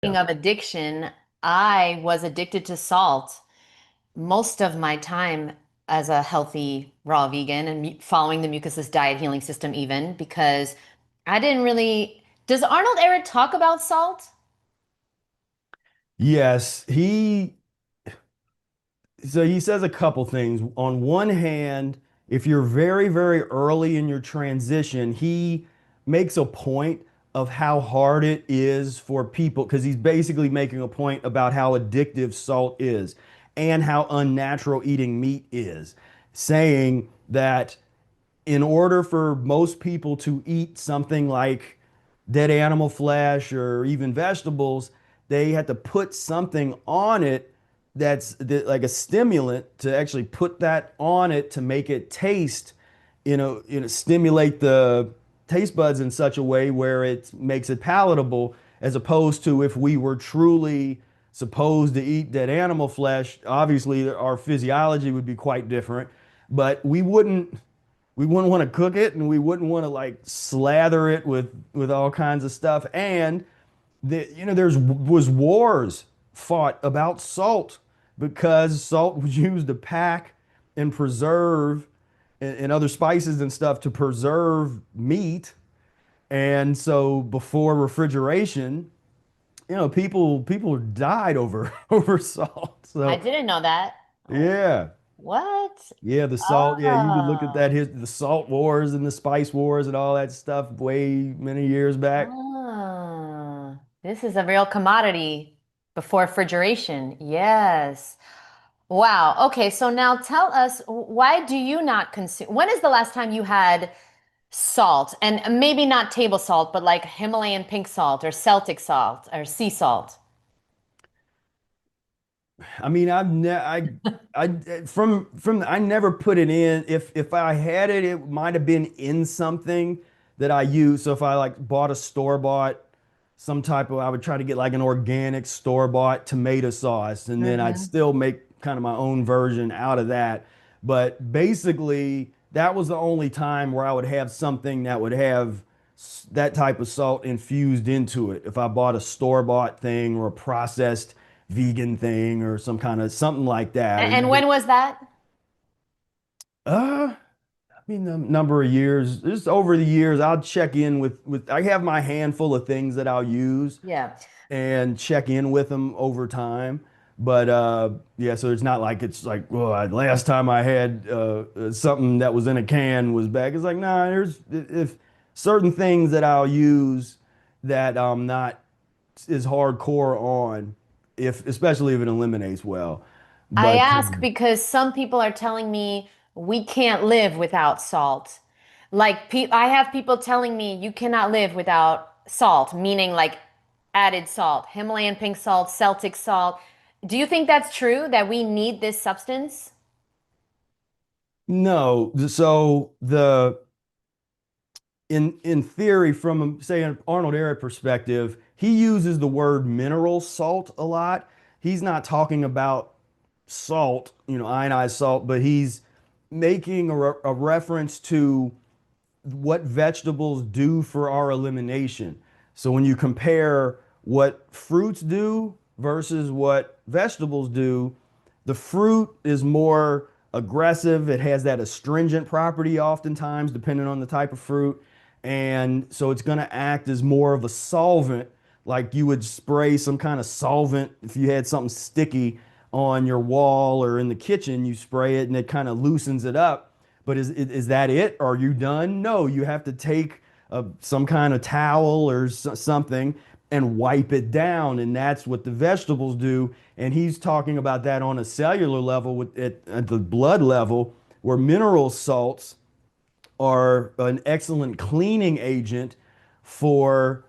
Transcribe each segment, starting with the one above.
Yeah. Speaking of addiction, I was addicted to salt most of my time as a healthy raw vegan and following the mucusless diet healing system, even because I didn't really. Does Arnold ever talk about salt? Yes, he says a couple things. On one hand, if you're very, very early in your transition, he makes a point of how hard it is for people because he's basically making a point about how addictive salt is and how unnatural eating meat is, saying that in order for most people to eat something like dead animal flesh or even vegetables, they had to put something on it like a stimulant to actually put that on it to make it taste, stimulate the taste buds in such a way where it makes it palatable, as opposed to if we were truly supposed to eat dead animal flesh, obviously our physiology would be quite different, but we wouldn't want to cook it and we wouldn't want to like slather it with all kinds of stuff. And there's was wars fought about salt because salt was used to pack and preserve and other spices and stuff to preserve meat. And so before refrigeration, people died over over salt. I So didn't know that. Oh, yeah. what? Yeah, the salt. Yeah, you can look at that. Oh, The salt wars and the spice wars and all that stuff way many years back. this is a real commodity before refrigeration. Yes. Wow. Okay. So now tell us, why do you not consume? When is the last time you had salt? And maybe not table salt, but like Himalayan pink salt or Celtic salt or sea salt. I mean, from I never put it in. If I had it, it might have been in something that I use. So if I like bought a store bought some type of, I would try to get like an organic store bought tomato sauce, and then I'd Hmm. still make kind of my own version out of that. But basically, that was the only time where I would have something that would have that type of salt infused into it. If I bought a store bought thing or a processed vegan thing or some kind of something like that, And, or and even when was that? uh I mean, a number of years, just over the years, I'll check in with I have my handful of things that I'll use Yeah. and check in with them over time. But yeah, so it's not like it's like, well, last time I had something that was in a can was back. It's like, nah, there's if certain things that I'll use that I'm not as hardcore on, if especially if it eliminates well. I But ask because some people are telling me we can't live without salt. Like I have people telling me you cannot live without salt, meaning like added salt, Himalayan pink salt, Celtic salt. Do you think that's true that we need this substance? no, so the in theory, from say an Arnold Ehret perspective, he uses the word mineral salt a lot. He's not talking about salt, ionized salt, but he's making a reference to what vegetables do for our elimination. So when you compare what fruits do versus what vegetables do, the fruit is more aggressive. It has that astringent property oftentimes, depending on the type of fruit. And so it's going to act as more of a solvent, like you would spray some kind of solvent if you had something sticky on your wall or in the kitchen, you spray it and it kind of loosens it up. But is that it? Are you done? No, you have to take some kind of towel or something and wipe it down, and that's what the vegetables do. And he's talking about that on a cellular level at the blood level, where mineral salts are an excellent cleaning agent for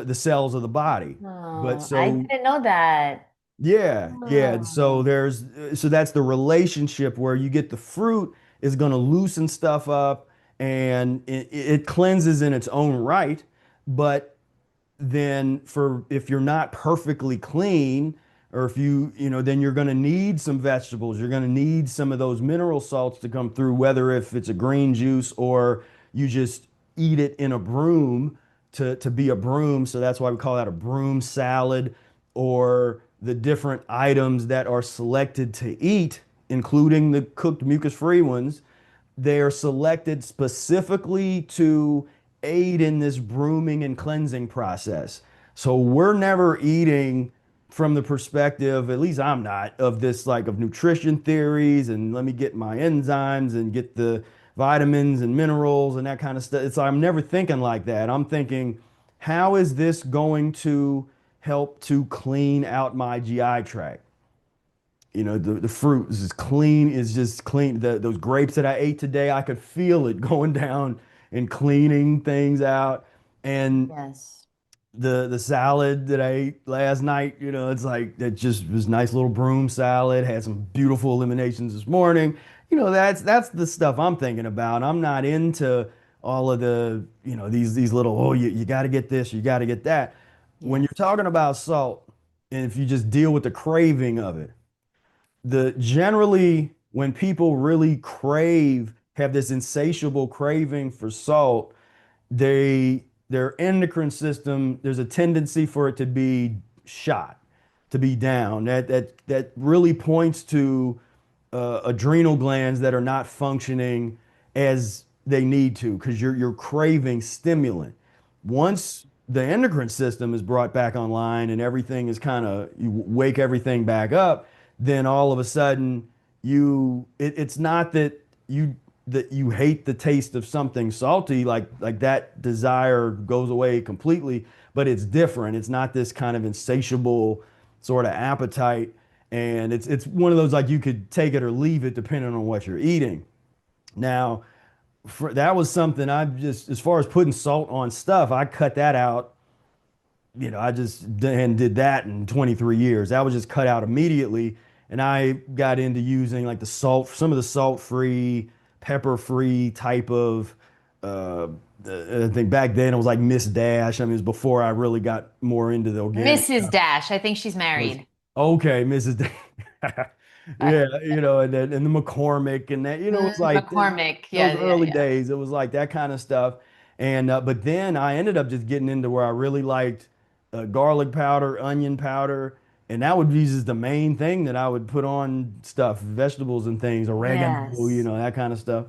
the cells of the body. But Oh, I so didn't know that. yeah, yeah. And so Oh. so that's the relationship where you get the fruit is going to loosen stuff up and it cleanses in its own right. But then for if you're not perfectly clean, or if then you're going to need some vegetables. You're going to need some of those mineral salts to come through, whether if it's a green juice or you just eat it in a broom to be a broom. So that's why we call that a broom salad, or the different items that are selected to eat, including the cooked mucus-free ones. They are selected specifically to aid in this brooming and cleansing process. So we're never eating from the perspective, at least I'm not, of this like of nutrition theories and let me get my enzymes and get the vitamins and minerals and that kind of stuff. It's I'm never thinking like that. I'm thinking, how is this going to help to clean out my GI tract? The fruit is just clean, is just clean. Those grapes that I ate today, I could feel it going down and cleaning things out. And Yes. the salad that I ate last night, it's like that just was nice little broom salad, had some beautiful eliminations this morning. That's the stuff I'm thinking about. I'm not into all of the, these little, oh, you got to get this, you got to get that. When you're Yes. talking about salt, and if you just deal with the craving of it, the generally when people really have this insatiable craving for salt, their endocrine system, there's a tendency for it to be shot, to be down. That really points to adrenal glands that are not functioning as they need to, because you're craving stimulant. Once the endocrine system is brought back online and everything is kind of, you wake everything back up, then all of a sudden it's not that you hate the taste of something salty, like that desire goes away completely, but it's different. It's not this kind of insatiable sort of appetite, and it's one of those like you could take it or leave it depending on what you're eating. Now, that was something I just, as far as putting salt on stuff, I cut that out. I just did that in 23 years. That was just cut out immediately. And I got into using like some of the salt-free, pepper-free type of, uh, I think back then it was like Miss Dash. I mean, it was before I really got more into the organic Mrs. stuff. Dash. I think she's Was married. okay, Mrs. Dash. Yeah, and the McCormick and that, it's like McCormick. those Yeah, yeah, early yeah. days. It was like that kind of stuff. And but then I ended up just getting into where I really liked garlic powder, onion powder, and that would be just the main thing that I would put on stuff, vegetables and things, oregano, Yes. that kind of stuff.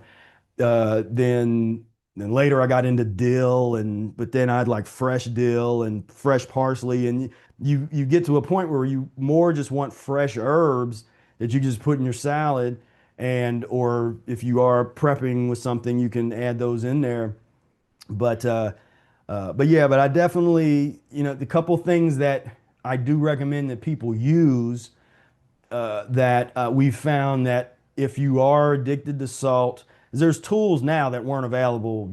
Then later I got into dill, and but then I'd like fresh dill and fresh parsley, and you get to a point where you more just want fresh herbs that you just put in your salad, and or if you are prepping with something, you can add those in there. But yeah, but I definitely, the couple things that I do recommend that people use, that we've found that if you are addicted to salt, there's tools now that weren't available